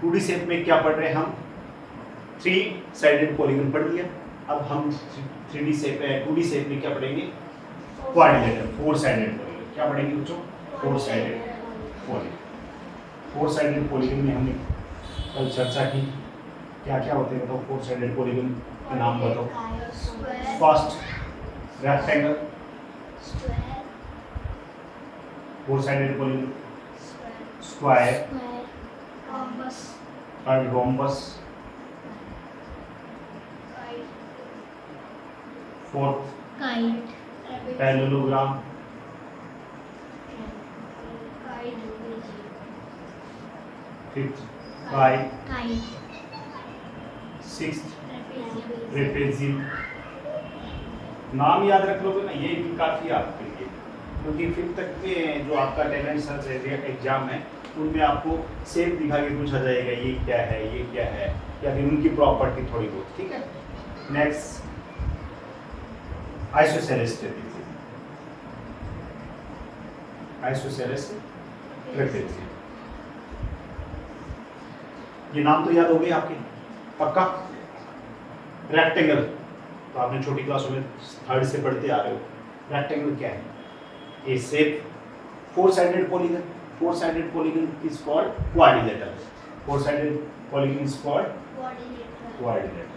2D shape में क्या पढ़ रहे हैं हम? 3 साइडेड पॉलीगन पढ़ लिया। अब हम 3D शेप में 2D शेप में क्या पढ़ेंगे? Quadrilateral 4 sided polygon. क्या पढ़ेंगे बच्चों? 4 साइडेड पॉलीगन। 4 साइडेड पॉलीगन में हमने कल चर्चा की, क्या क्या होते हैं बताओ? 4 साइडेड पॉलीगन के नाम बताओ। First rectangle, 4 sided polygon, square, third rhombus, fourth parallelogram, fifth kite, sixth trapezium. नाम याद रख लोगे ना, ये भी काफ़ी आपके लिए, क्योंकि फिफ्थ तक के जो आपका टैलेंट सर्च एग्जाम है उनमें आपको शेप दिखा के पूछा जाएगा ये क्या है, ये क्या है, या फिर उनकी प्रॉपर्टी थोड़ी बहुत। ठीक है, next isosceles trapezium. Isosceles trapezium, ये नाम तो याद हो गए आपके पक्का। रेक्टेंगल तो आपने छोटी क्लासों में 3rd से पढ़ते आ रहे हो। रेक्टेंगल क्या है? A shape, 4 sided polygon. 4 sided polygon is called quadrilateral. 4 sided polygon is called quadrilateral.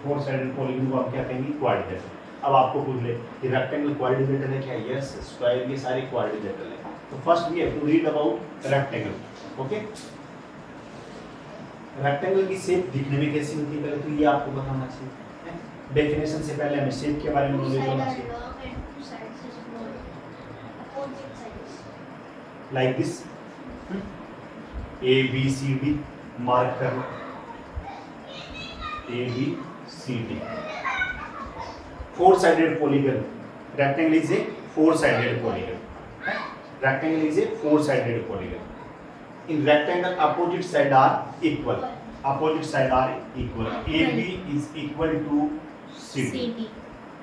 4 sided polygon को आप क्या कहेंगे? क्वाड्रिलेटरल। अब आपको पूछ ले कि रेक्टेंगल क्वाड्रिलेटरल है क्या? यस, स्क्वायर ये सारे क्वाड्रिलेटरल है। तो first we have to read about rectangle. Okay, rectangle की शेप दिखने में कैसी होती है पहले तो ये आपको बताना चाहिए। डेफिनेशन से पहले हमें शेप के बारे में नॉलेज होना चाहिए। Like this, A B C D mark कर लो, A B C D. 4 sided polygon, rectangle is a 4 sided polygon. Rectangle is a 4 sided polygon. In rectangle, opposite side are equal. Opposite side are equal. AB is equal to CD.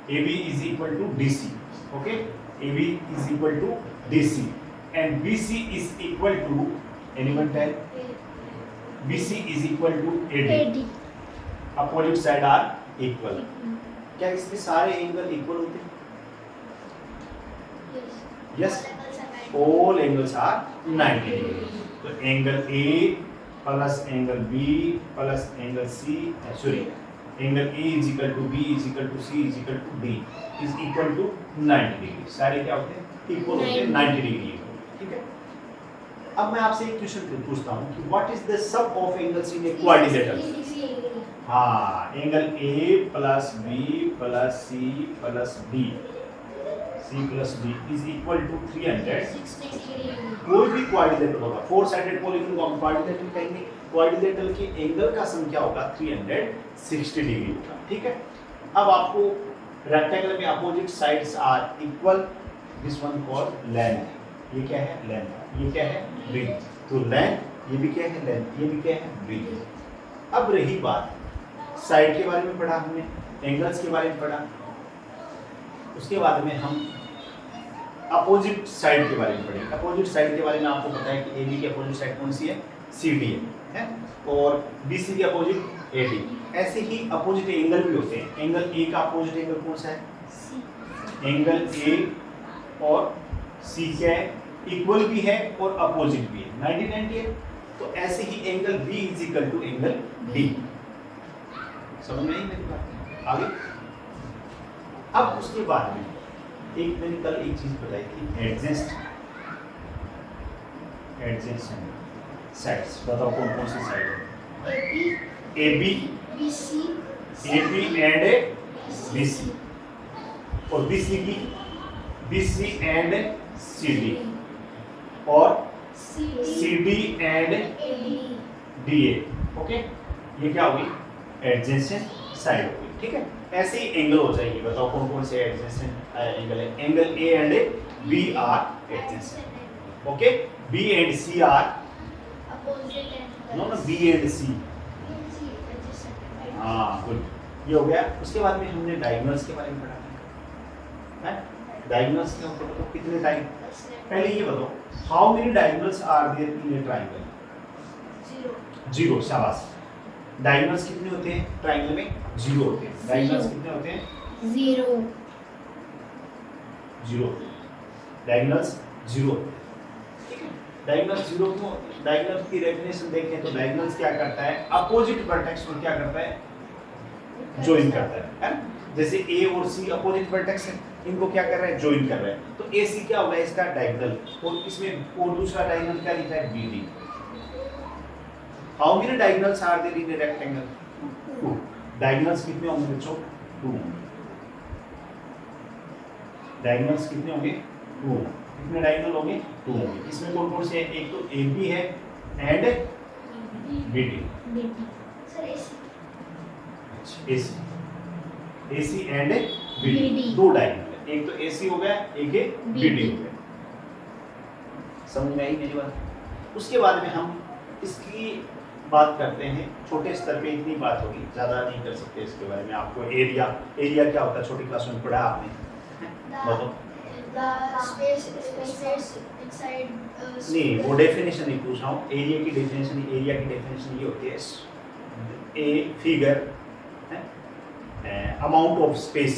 AB is equal to DC. Okay? AB is equal to DC. And BC is equal to, anyone tell? BC is equal to AD. Opposite side are equal. क्या इसके सारे angle equal होते हैं? Yes. All angles are 90 degrees. So angle A plus angle B plus angle C, angle A is equal to B is equal to C is equal to D is equal to 90 degrees. सारे क्या होते हैं? Equal होते हैं 90 degree. ठीक है, अब मैं आपसे एक क्वेश्चन पूछता हूँ कि what is the sum of angles in a quadrilateral? हाँ, angle A plus B plus C plus D C plus D is equal to 360 degree. कोई भी क्वाड्रिलेटरल होगा, 4 साइडेड पॉलीगन को हम क्वाड्रिलेटरल कहेंगे। क्वाड्रिलेटरल की एंगल का सम क्या होगा? 360 डिग्री होगा। ठीक है, अब आपको रेक्टेंगल में opposite sides are equal, this one called length. ये क्या है? लेंथ। ये क्या है? ब्रेथ। तो लेंथ, ये भी क्या है? लेंथ। ये भी क्या है? ब्रेथ। अब रही बात, साइड के बारे में पढ़ा हमने, एंगल्स के बारे में पढ़ा, उसके बाद में हम अपोजिट साइड के बारे में पढ़ेंगे। अपोजिट साइड के बारे में आपको पता है कि ए बी की अपोजिट साइड कौन सी है? सी डी है, और बी सी की अपोजिट ए डी। ऐसे ही अपोजिट एंगल भी होते हैं। एंगल ए का अपोजिट एंगल कौन सा है? एंगल ए और सी क्या है? इक्वल भी है और अपोजिट भी है, 90-90 है। तो ऐसे ही angle B is equal to angle D. समझ में आई मेरी बात? आगे अब उसके बाद में एक मैंने कल एक चीज बताई थी, एडजेसेंट साइड्स। बताओ कौन कौन सी साइड है? A B A B and B C, और बी सी की B C and C D, और C D and D A. Okay, ये क्या होगी? एडजेसेंट साइड होगी। ठीक है, ऐसे ही एंगल हो जाएगी। बताओ कौन कौन से एडजेसेंट एंगल है? Angle A and B are adjacent. Okay, B and C are no, B and C. हाँ, गुड, ये हो गया। उसके बाद में हमने डायगोनल्स के बारे में पढ़ा है। डायगोनल्स क्या होते हैं बताओ, कितने टाइप? पहले ये बताओ, how many diagonals are there in a triangle? 0। शाबाश। डायगोनल्स कितने होते हैं ट्रायंगल में? 0 होते हैं। डायगोनल्स कितने होते हैं? 0। डायगोनल्स 0। ठीक है, डायगोनल्स 0 क्यों? डायगोनल की डेफिनेशन देखें तो डायगोनल्स क्या करता है? अपोजिट वर्टेक्स को क्या करता है? ज्वाइन करता है? जैसे ए और सी अपोजिट वर्टेक्स है, इनको क्या कर रहा है? ज्वाइन कर रहा है। तो ए सी क्या होगा? इसका डायगोनल, और इसमें और दूसरा डायगोनल क्या लिखा है? B D. How many diagonals are there in a rectangle? 2। Diagonals कितने होंगे बच्चों? 2। डायगोनल्स कितने होंगे? 2। कितने डायगोनल होंगे? 2 होंगे। इसमें कौन कौन से हैं? एक तो ए बी है and B D. Sir AC, AC and BD, 2 diagonal है। एक तो एसी हो गया, एक है बीडी हो गया। समझ में आई मेरी बात? उसके बाद में हम इसकी बात करते हैं, छोटे स्तर पे इतनी बात होगी, ज़्यादा नहीं कर सकते इसके बारे में। आपको एरिया क्या होता है छोटी क्लास में पढ़ा आपने? बताओ। नहीं, वो डेफिनेशन नहीं पूछ रहा हूँ। एरिया की डेफिनेशन ये होती है, a figure amount of space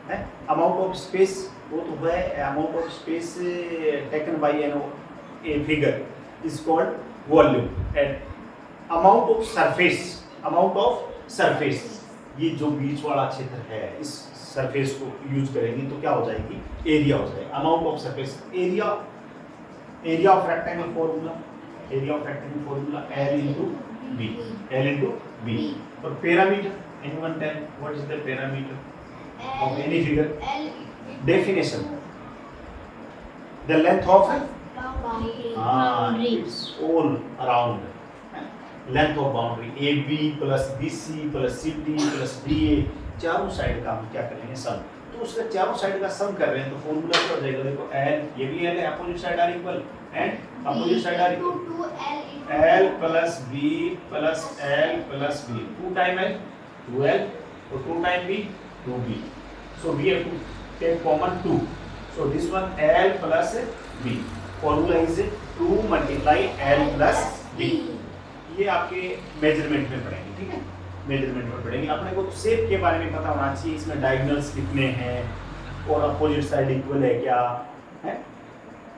है। अमाउंट ऑफ स्पेस वो तो है, amount of space taken by a figure is called volume. And amount of surface, ये जो बीच वाला क्षेत्र है, इस सरफेस को यूज करेंगे तो क्या हो जाएगी? एरिया हो जाएगा। Amount of surface, area of rectangle formula L into B। और parameter, anyone tell what is the parameter of any figure? Definition, the length of it's all around, length of boundary AB plus BC plus CD plus DA, चारों side का हम क्या करेंगे? सम। तो उसका चारों side का सम कर रहे हैं तो फॉर्मूला क्या हो जाएगा? देखो L, ये भी L है, opposite side are equal, and opposite side are equal, L plus B plus L plus B, 2 time L 2L और 2 time B 2B, so we have to take common 2, so this one L plus B, formula is 2 multiply L plus B। ये आपके measurement में पढ़ेंगे, ठीक है? Measurement में पढ़ेंगे। अपने को शेप के बारे में पता होना चाहिए, इसमें डायगोनल्स कितने हैं और अपोजिट साइड इक्वल है क्या है,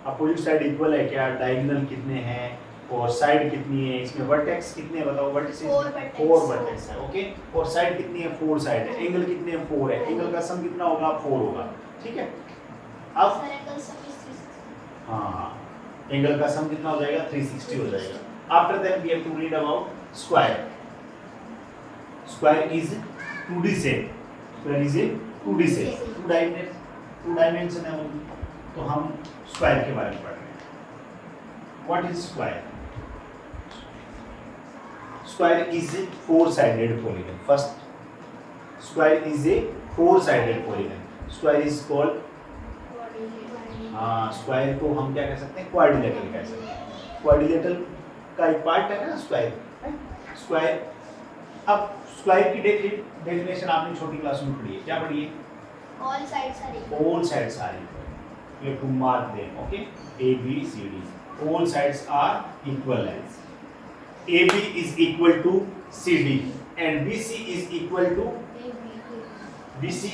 अपोजिट साइड इक्वल है क्या, डायगोनल कितने हैं और साइड कितनी है, इसमें वर्टेक्स कितने बताओ? वर्टिसेस 4 वर्टेक्स है, ओके। और साइड कितनी है? 4 साइड है। एंगल कितने हैं? 4 है। एंगल का सम कितना होगा? 4 होगा, ठीक है? अब हाँ, एंगल का सम कितना हो जाएगा? 360 हो जाएगा। After that we have to read about square. Square is 2D shape, square is a 2D shape, 2 dimension है, तो हम स्क्वायर के बारे में पढ़ रहे हैं। What is square? Square is a 4-sided polygon. First, square is a 4-sided polygon. Square is called, square को हम क्या कह सकते हैं? क्वाड्रिलेटरल कह सकते हैं। क्वाड्रिलेटरल का एक पार्ट है ना स्क्वायर। स्क्वायर, अब स्क्वायर की डेफिनेशन आपने छोटी क्लास में पढ़ी है, क्या पढ़ी है? All sides are equal. All sides are equal. You have to mark them, okay? A, B, C, D. All sides are equal lengths. AB is equal to CD and BC is equal to AD. BC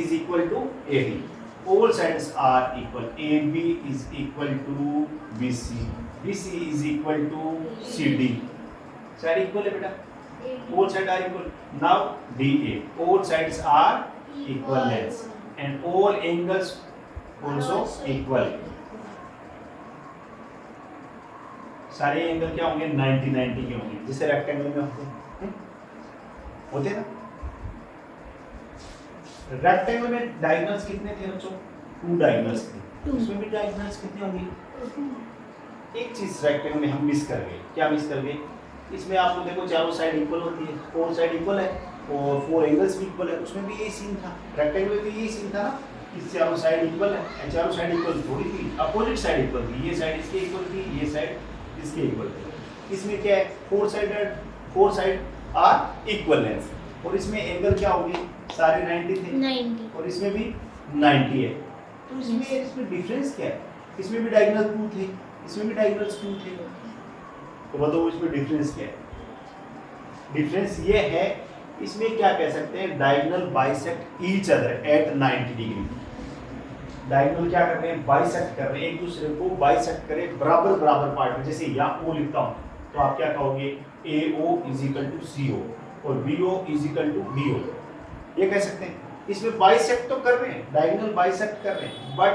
is equal to AD. All sides are equal. AB is equal to BC. BC is equal to CD. Side equal है बेटा? All sides are equal. Now DA. All sides are equal lengths and all angles also equal. सारे angle क्या होंगे? 90 के होंगे, जिसे rectangle में होते हैं ना। रेक्टेंगल में डायगोनल्स कितने थे बच्चों? 2 डायगोनल्स थे। इसमें भी डायगोनल्स कितने होंगे? एक चीज रेक्टेंगल में हम मिस कर गए। क्या मिस कर गए? इसमें आपको देखो चारों साइड इक्वल होती है, 4 साइड इक्वल है और 4 एंगल्स भी इक्वल है। उसमें भी यही सीन था, रेक्टेंगल में भी यही सीन था ना, कि चारों साइड इक्वल है। चारों साइड इक्वल थोड़ी थी, अपोजिट साइड इक्वल थी। ये साइड इसके इक्वल थी, ये साइड इसके इक्वल थे। इसमें क्या है? 4 साइड आर इक्वल लेंथ। और इसमें एंगल क्या होगी, सारे 90 थे 90 और इसमें भी 90 है। तो इसमें डिफरेंस क्या है, इसमें भी डायगोनल 2 थे, इसमें भी डायगोनल 2 थे, तो बताओ इसमें डिफरेंस क्या है। डिफरेंस ये है, इसमें क्या कह सकते हैं, diagonal bisect each other at 90 degree. Diagonal क्या कर रहे हैं, बाइसेक्ट कर रहे हैं, एक दूसरे को बाइसेक्ट करें बराबर बराबर पार्ट में। जैसे यहाँ O लिखता हूँ तो आप क्या कहोगे, AO is equal to CO और BO is equal to BO, ये कह सकते हैं। इसमें बाइसेक्ट तो कर रहे हैं, डायगोनल बाइसेक्ट कर रहे हैं, बट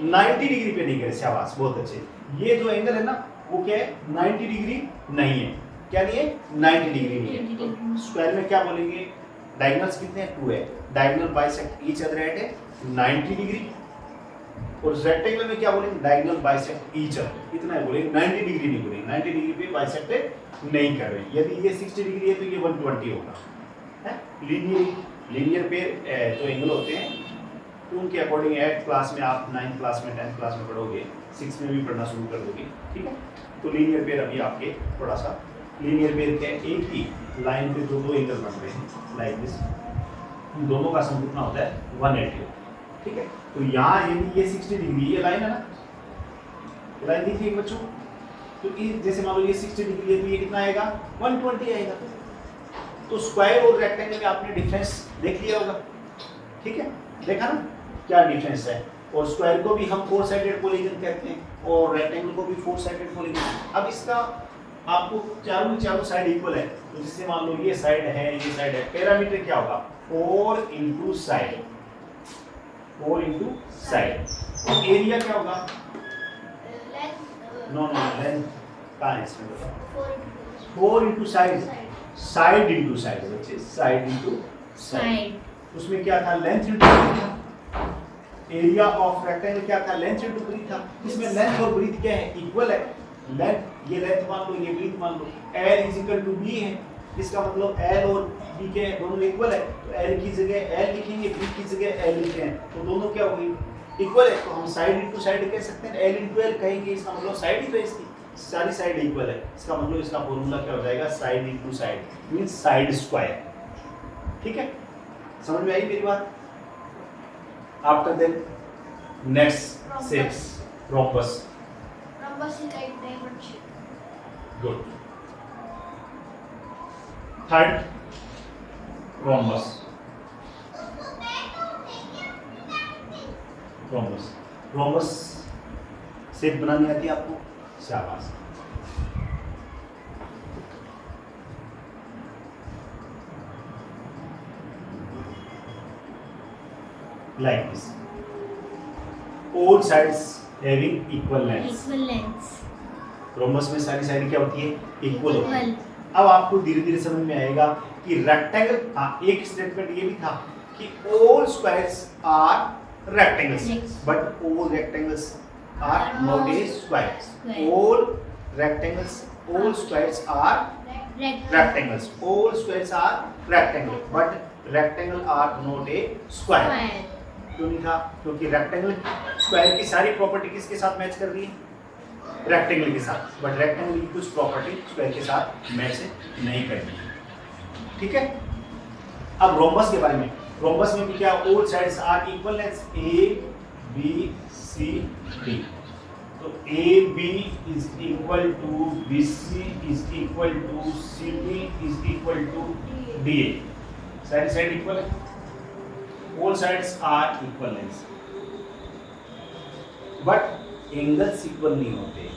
90 डिग्री पे नहीं करे। शाबाश, बहुत अच्छे। ये जो एंगल है ना वो क्या है, 90 डिग्री नहीं है। क्या नहीं है, 90 डिग्री नहीं है। तो स्क्वायर में क्या बोलेंगे, डायगोनल्स कितने हैं, 2 है। Diagonal bisect each other at 90 degree. और रेक्टेंगल में क्या बोलेंगे, डायगोनल बाइसेक्ट ईच अदर, इतना है बोलेंगे, 90 डिग्री नहीं बोलेंगे। 90 डिग्री पे बाइसेक्ट नहीं कर रहे। यदि ये 60 डिग्री है तो ये 120 होगा, है। लीनियर पे जो एंगल होते हैं तो उनके अकॉर्डिंग 8th क्लास में आप 9th क्लास में 10th क्लास में पढ़ोगे, 6 में भी पढ़ना शुरू कर दोगे, ठीक है। तो लीनियर पेयर अभी आपके थोड़ा सा, लीनियर पेयर के एक ही लाइन पे दो एंगल बन रहे हैं लाइक दिस, दोनों का सम कितना होता है, 180, ठीक है। तो यहाँ ये 60 डिग्री ये लाइन है ना, लाइन देखिए बच्चों, तो जैसे मान लो ये 60 डिग्री है तो ये कितना आएगा, 120 आएगा। तो स्क्वायर और रेक्टेंगल में आपने डिफरेंस देख लिया होगा, ठीक है, देखा ना क्या डिफरेंस है। और स्क्वायर को भी हम 4 साइडेड पॉलीगन कहते हैं और रेक्टेंगल को भी 4 साइडेड पॉलीगन। अब इसका आपको चारों साइड इक्वल है, तो जैसे मान लो ये साइड है, ये साइड है, पैरामीटर क्या होगा, 4 इंटू साइड, 4 इंटू साइड। और एरिया क्या होगा, नो लेंथ कहाँ है इसमें, 4 into side, side into side बच्चे, साइड इंटू साइड। उसमें क्या था, लेंथ इंटू ब्रीथ था। एरिया ऑफ रेक्टेंगल क्या था, लेंथ इंटू ब्रीथ था। इसमें लेंथ और ब्रीथ क्या है, इक्वल है। लेंथ, ये लेंथ मान लो, ये ब्रीथ मान लो, L is equal to B है, इसका मतलब L और B के दोनों इक्वल है, तो L की जगह L लिखेंगे, B की जगह L लिखते हैं, तो दोनों क्या होगी, इक्वल है। तो हम साइड इंटू साइड कह सकते हैं, L इंटू L कहेंगे, इसका मतलब साइड ही तो इसकी सारी साइड इक्वल है। इसका मतलब इसका फॉर्मूला क्या हो जाएगा, side into side means side square, ठीक है। समझ में आई मेरी बात। After that next 6 rhombus is like diamond shape. good third rhombus rhombus shape बनानी आती है आपको, शाबाश। like this, all sides having equal lengths। Rhombus में सारी साइड क्या होती है, इक्वल होती है। अब आपको धीरे धीरे समझ में आएगा कि रेक्टेंगल, एक स्टेटमेंट ये भी था कि all squares are rectangles but all rectangles are not a square। all rectangles, all squares are rectangles, all squares are rectangle but rectangle are not a square। क्यों नहीं था, क्योंकि रेक्टेंगल स्क्वायर की सारी प्रॉपर्टी किसके साथ मैच कर रही है, रेक्टेंगल के साथ, बट रेक्टेंगल की कुछ प्रॉपर्टी स्क्वायर के साथ मैच नहीं कर रही, ठीक है। अब रोम्बस के बारे में, रोम्बस में भी क्या, all sides are equal length, A B C D। तो AB is equal to BC is equal to CD is equal to DA, सारी साइड इक्वल है, all sides are equal lengths, but angles equal नहीं होते।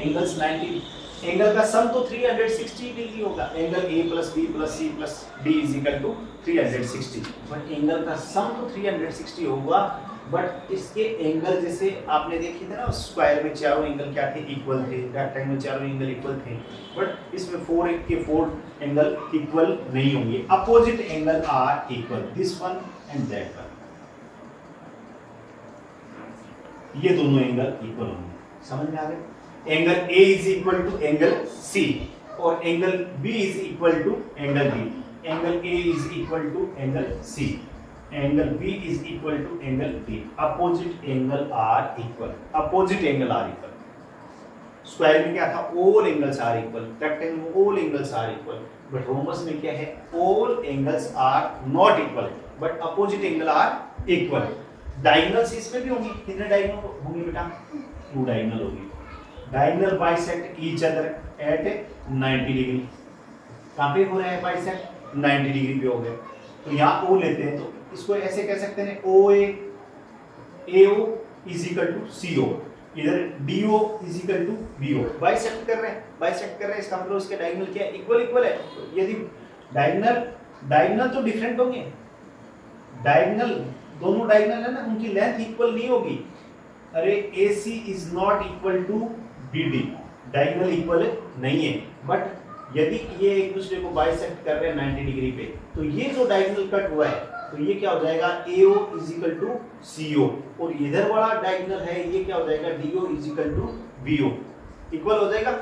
angles 90, angle का sum तो 360 degree होगा, angle A plus B plus C plus D is equal to 360, but angle का sum तो 360 होगा, बट इसके एंगल जैसे आपने देखे थे ना, स्क्वायर में चारों एंगल क्या थे, इक्वल थे, रेक्टेंगल में चारों एंगल इक्वल थे, बट इसमें 4 के 4 एंगल इक्वल नहीं होंगे। Opposite angle are equal, this one and that one, ये दोनों एंगल इक्वल होंगे। समझ में आ गया। Angle A is equal to angle C और angle B is equal to angle B, angle A is equal to angle C, angle B is equal to angle B। Opposite angle are equal, opposite angle are equal, square में क्या था, all angles are equal, rectangle में all angles are equal, but rhombus में क्या है, all angles are not equal but opposite angle are equal. Diagonals इसमें भी होंगी, कितने डायगोनल होंगे बेटा, 2 डायगोनल होगी। Diagonal bisect each other at 90 degree, कहां पे हो रहा है बाइसेक्ट, 90 डिग्री पे हो गए। तो यहाँ ओ लेते हैं तो इसको ऐसे कह सकते हैं O A AO is equal to CO, इधर DO is equal to BO। Bisect कर रहे हैं, इसका मतलब उसके डायगोनल क्या है, इक्वल है। तो यदि डायगोनल तो डिफरेंट होंगे, डायगोनल दोनों डायगोनल है ना, उनकी लेंथ इक्वल नहीं होगी। अरे AC is not equal to BD, diagonal equal नहीं है। बट यदि ये एक दूसरे को बाइसेक्ट कर रहे हैं 90 डिग्री पे, तो ये जो डायगोनल कट हुआ है तो ये क्या हो जाएगा, AO is equal to CO, और इधर वाला डायगोनल है ये क्या हो जाएगा, DO is equal to BO, equal हो जाएगा।